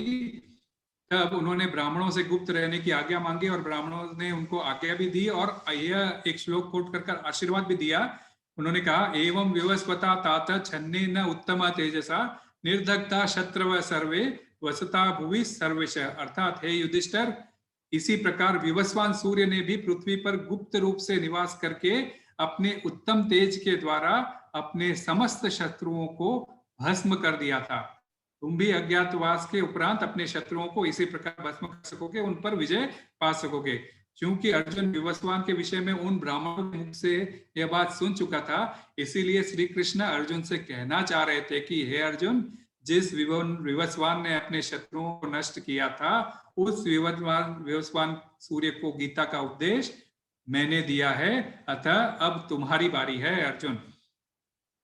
तब उन्होंने ब्राह्मणों से गुप्त रहने की आज्ञा मांगी और ब्राह्मणों ने उनको आज्ञा भी दी और यह एक श्लोक कोट कर आशीर्वाद भी दिया। उन्होंने कहा एवं विवस्वता तात छन्ने न उत्तम तेजसा निर्धक्ता शत्रव सर्वे वसता भुवि सर्वेश। अर्थात हे युधिष्ठिर, इसी प्रकार विवस्वान सूर्य ने भी पृथ्वी पर गुप्त रूप से निवास करके अपने उत्तम तेज के द्वारा अपने समस्त शत्रुओं को भस्म कर दिया था। तुम भी अज्ञातवास के उपरांत अपने शत्रुओं को इसी प्रकार भस्म कर सकोगे, उन पर विजय पा सकोगे। क्योंकि अर्जुन विवस्वान के विषय में उन ब्राह्मणों के मुख से यह बात सुन चुका था, इसीलिए श्री कृष्ण अर्जुन से कहना चाह रहे थे कि हे अर्जुन, जिस विवस्वान ने अपने शत्रुओं को नष्ट किया था, उस विवस्वान सूर्य को गीता का उपदेश मैंने दिया है, अतः अब तुम्हारी बारी है अर्जुन।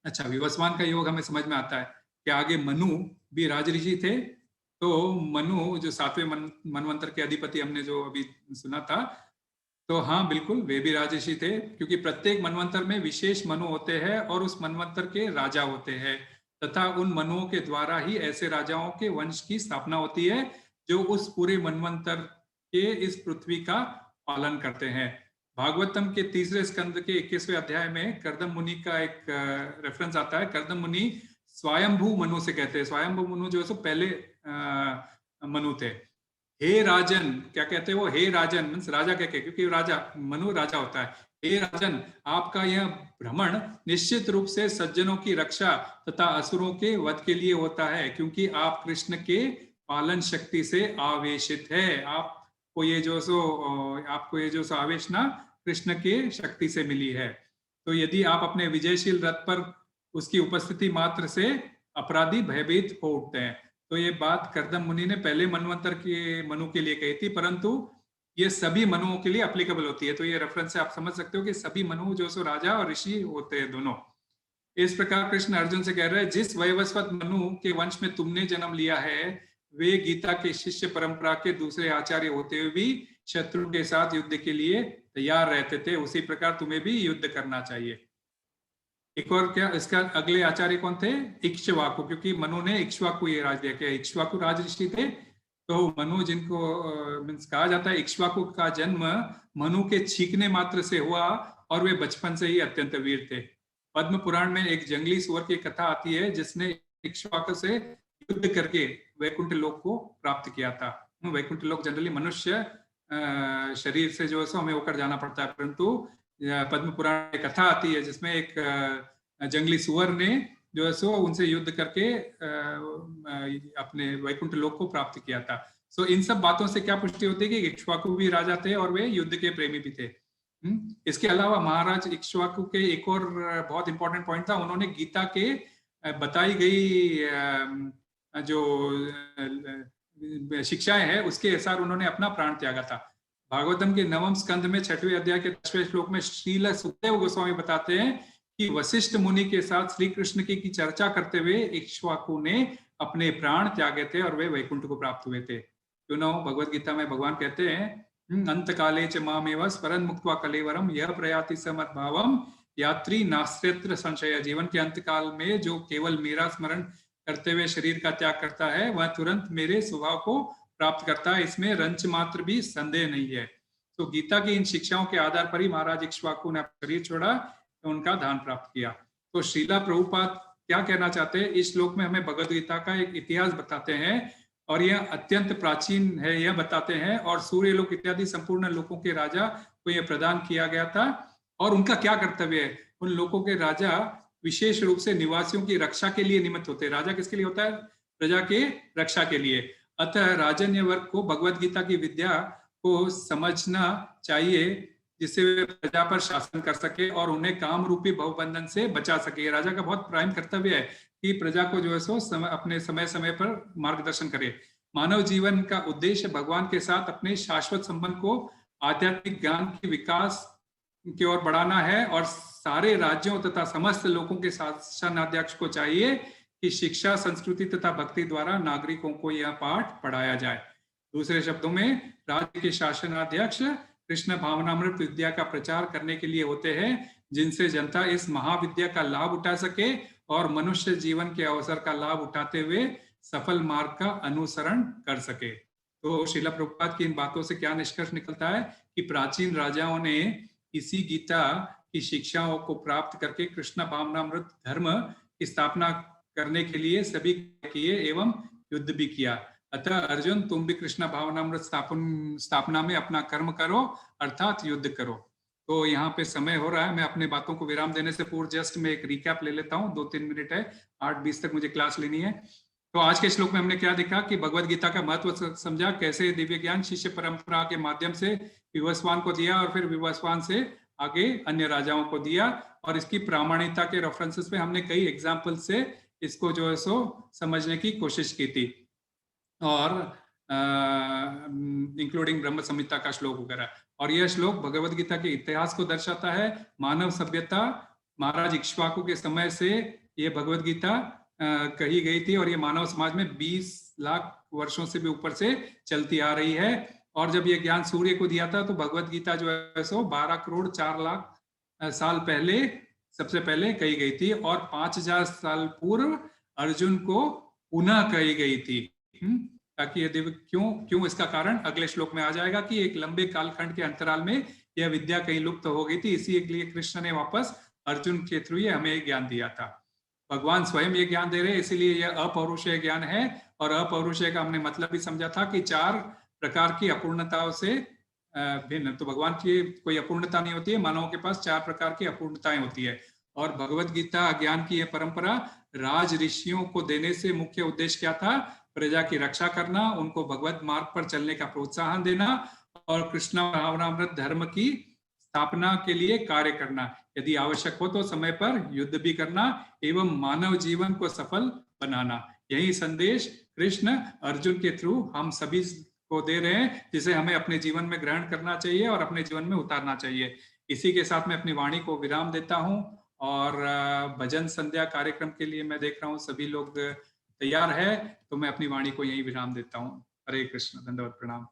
अच्छा, विवस्वान का योग हमें समझ में आता है कि आगे मनु भी राजऋषि थे। तो मनु जो 7वें मनवंतर के अधिपति हमने जो अभी सुना था, तो हाँ बिल्कुल वे भी राजऋषि थे, क्योंकि प्रत्येक मनवंतर में विशेष मनु होते हैं और उस मनवंतर के राजा होते हैं तथा उन मनुओं के द्वारा ही ऐसे राजाओं के वंश की स्थापना होती है जो उस पूरे मनवंतर के इस पृथ्वी का पालन करते हैं। भागवतम के 3रे स्कंद के 21वें अध्याय में कर्दम मुनि का एक रेफरेंस आता है। कर्दम मुनि स्वयंभू मनु से कहते हैं। स्वयंभू मनु जो है सो पहले मनु थे। हे राजन, क्या कहते हैं वो? हे राजन मीन्स राजा कह के, क्योंकि राजा मनु राजा होता है। हे राजन, आपका यह भ्रमण निश्चित रूप से सज्जनों की रक्षा तथा असुरों के वध के लिए होता है, क्योंकि आप कृष्ण के पालन शक्ति से आवेशित है। आपको ये जो सो आवेश ना कृष्ण के शक्ति से मिली है। तो यदि आप अपने विजयशील रथ पर उसकी उपस्थिति मात्र से अपराधी भयभीत हो उठते हैं। तो ये बात कर्दम मुनि ने पहले मनवंतर के मनु के लिए कही थी, परंतु ये सभी मनुओं के लिए एप्लीकेबल होती है। तो ये रेफरेंस से आप समझ सकते हो कि सभी मनु जो सो राजा और ऋषि होते हैं दोनों। इस प्रकार कृष्ण अर्जुन से कह रहे हैं, जिस वैवस्वत मनु के वंश में तुमने जन्म लिया है, वे गीता के शिष्य परंपरा के दूसरे आचार्य होते हुए भी शत्रु के साथ युद्ध के लिए तैयार रहते थे। उसी प्रकार तुम्हें भी युद्ध करना चाहिए। एक और क्या, इसका अगले आचार्य कौन थे? इक्ष्वाकु, क्योंकि मनु ने इक्ष्वाकु ये राज दिया। क्या इक्ष्वाकु राजऋषि थे? तो मनु जिनको मीन्स कहा जाता है, इक्ष्वाकु का जन्म मनु के छींकने मात्र से हुआ और वे बचपन से ही अत्यंत वीर थे। पद्म पुराण में एक जंगली सुअर की कथा आती है जिसने इक्ष्वाकु से युद्ध करके वैकुंठ लोक को प्राप्त किया था। वैकुंठ लोक जनरली मनुष्य शरीर से जो है सो हमें होकर जाना पड़ता है, परंतु पद्म पुराण में कथा आती है जिसमें एक जंगली सुअर ने जो है सो उनसे युद्ध करके अपने वैकुंठ लोक को प्राप्त किया था। सो इन सब बातों से क्या पुष्टि होती है कि इक्ष्वाकु भी राजा थे और वे युद्ध के प्रेमी भी थे। इसके अलावा महाराज इक्ष्वाकु के एक और बहुत इंपॉर्टेंट पॉइंट था, उन्होंने गीता के बताई गई जो शिक्षाएं हैं उसके अनुसार उन्होंने अपना प्राण त्यागा था। भागवतम के 9वें स्कंद में 6वें अध्याय के 10वें श्लोक में श्रील सुखदेव गोस्वामी बताते हैं कि वशिष्ठ मुनि के साथ श्री कृष्ण की चर्चा करते हुए इक्ष्वाकु ने अपने प्राण त्यागे थे और वे वैकुंठ को प्राप्त हुए थे। क्यों ना हो, भगवत गीता में भगवान कहते हैं अंत काले च मामेव स्मरन् मुक्त्वा कलेवरम यह प्रयाति समद्भावम यात्री नास्त्यत्र संशय। जीवन के अंत काल में जो केवल मेरा स्मरण करते हुए शरीर का त्याग करता है वह तुरंत मेरे स्वभाव को प्राप्त करता है, इसमें रंच मात्र भी संदेह नहीं है। तो गीता की इन शिक्षाओं के आधार पर ही महाराज इक्ष्वाकु ने शरीर छोड़ा, तो उनका दान प्राप्त किया। तो श्रीला प्रभुपाद क्या कहना चाहते हैं इस श्लोक में, हमें भगवद गीता का एक इतिहास बताते हैं और यह अत्यंत प्राचीन है, यह बताते हैं। और सूर्य लोक इत्यादि संपूर्ण लोकों के राजा को यह प्रदान किया गया था और उनका क्या कर्तव्य है। उन लोगों के राजा विशेष रूप से निवासियों की रक्षा के लिए निमित्त होते हैं। राजा किसके लिए होता है? प्रजा के रक्षा के लिए। अतः राजन्य वर्ग को भगवद गीता की विद्या को समझना चाहिए जिससे वे प्रजा पर शासन कर सके और उन्हें काम रूपी भवबंधन से बचा सके। राजा का बहुत प्राइम कर्तव्य है कि प्रजा को जो है सो अपने समय समय पर मार्गदर्शन करे। मानव जीवन का उद्देश्य भगवान के साथ अपने शाश्वत संबंध को आध्यात्मिक ज्ञान के विकास की ओर बढ़ाना है और सारे राज्यों तथा समस्त लोगों के शासनाध्यक्ष को चाहिए कि शिक्षा, संस्कृति तथा भक्ति द्वारा नागरिकों को यह पाठ पढ़ाया जाए। दूसरे शब्दों में राज्य के शासनाध्यक्ष कृष्ण भावनामृत विद्या का प्रचार करने के लिए होते हैं जिनसे जनता इस महाविद्या का लाभ उठा सके और मनुष्य जीवन के अवसर का लाभ उठाते हुए सफल मार्ग का अनुसरण कर सके। तो श्रीला प्रभुपाद की इन बातों से क्या निष्कर्ष निकलता है कि प्राचीन राजाओं ने इसी गीता की शिक्षाओं को प्राप्त करके कृष्ण भावनामृत धर्म की स्थापना करने के लिए सभी किए एवं युद्ध भी किया। अतः अर्जुन, तुम भी कृष्ण भावनामृत स्थापना में अपना कर्म करो अर्थात युद्ध करो। तो यहाँ पे समय हो रहा है, मैं अपने बातों को विराम देने से पूर्व जस्ट मैं एक रिकैप ले लेता हूँ। 2-3 मिनट है, 8:20 तक मुझे क्लास लेनी है। तो आज के श्लोक में हमने क्या देखा कि भगवद गीता का महत्व समझा, कैसे दिव्य ज्ञान शिष्य परंपरा के माध्यम से विवस्वान को दिया और फिर विवस्वान से आगे अन्य राजाओं को दिया। और इसकी प्रामाणिकता के रेफरेंसेस पे हमने कई एग्जाम्पल से इसको जो है सो समझने की कोशिश की थी, और इंक्लूडिंग ब्रह्म संहिता का श्लोक वगैरह। और यह श्लोक भगवद गीता के इतिहास को दर्शाता है। मानव सभ्यता महाराज इक्ष्वाकु के समय से ये भगवद गीता कही गई थी और ये मानव समाज में 20 लाख वर्षों से भी ऊपर से चलती आ रही है। और जब ये ज्ञान सूर्य को दिया था तो भगवद गीता जो है सो 12 करोड़ 4 लाख साल पहले सबसे पहले कही गई थी और 5000 साल पूर्व अर्जुन को पुनः कही गई थी। ताकि ये दिव्य क्यों इसका कारण अगले श्लोक में आ जाएगा कि एक लंबे कालखंड के अंतराल में यह विद्या कहीं लुप्त हो गई थी, इसीलिए कृष्ण ने वापस अर्जुन के थ्रू हमें ज्ञान दिया था। भगवान स्वयं ये ज्ञान दे रहे हैं, इसीलिए यह अपौरुषेय ज्ञान है। और अपौरुषेय का हमने मतलब भी समझा था कि 4 प्रकार की अपूर्णताओं से भिन्न। तो भगवान की कोई अपूर्णता नहीं होती है, मानवों के पास 4 प्रकार की अपूर्णताएं होती है। और भगवद गीता ज्ञान की यह परंपरा राज ऋषियों को देने से मुख्य उद्देश्य क्या था? प्रजा की रक्षा करना, उनको भगवत मार्ग पर चलने का प्रोत्साहन देना और कृष्ण भावनामृत धर्म की स्थापना के लिए कार्य करना, यदि आवश्यक हो तो समय पर युद्ध भी करना एवं मानव जीवन को सफल बनाना। यही संदेश कृष्ण अर्जुन के थ्रू हम सभी को दे रहे हैं, जिसे हमें अपने जीवन में ग्रहण करना चाहिए और अपने जीवन में उतारना चाहिए। इसी के साथ मैं अपनी वाणी को विराम देता हूँ और भजन संध्या कार्यक्रम के लिए मैं देख रहा हूँ सभी लोग तैयार है, तो मैं अपनी वाणी को यहीं विराम देता हूँ। हरे कृष्ण, धन्यवाद, प्रणाम।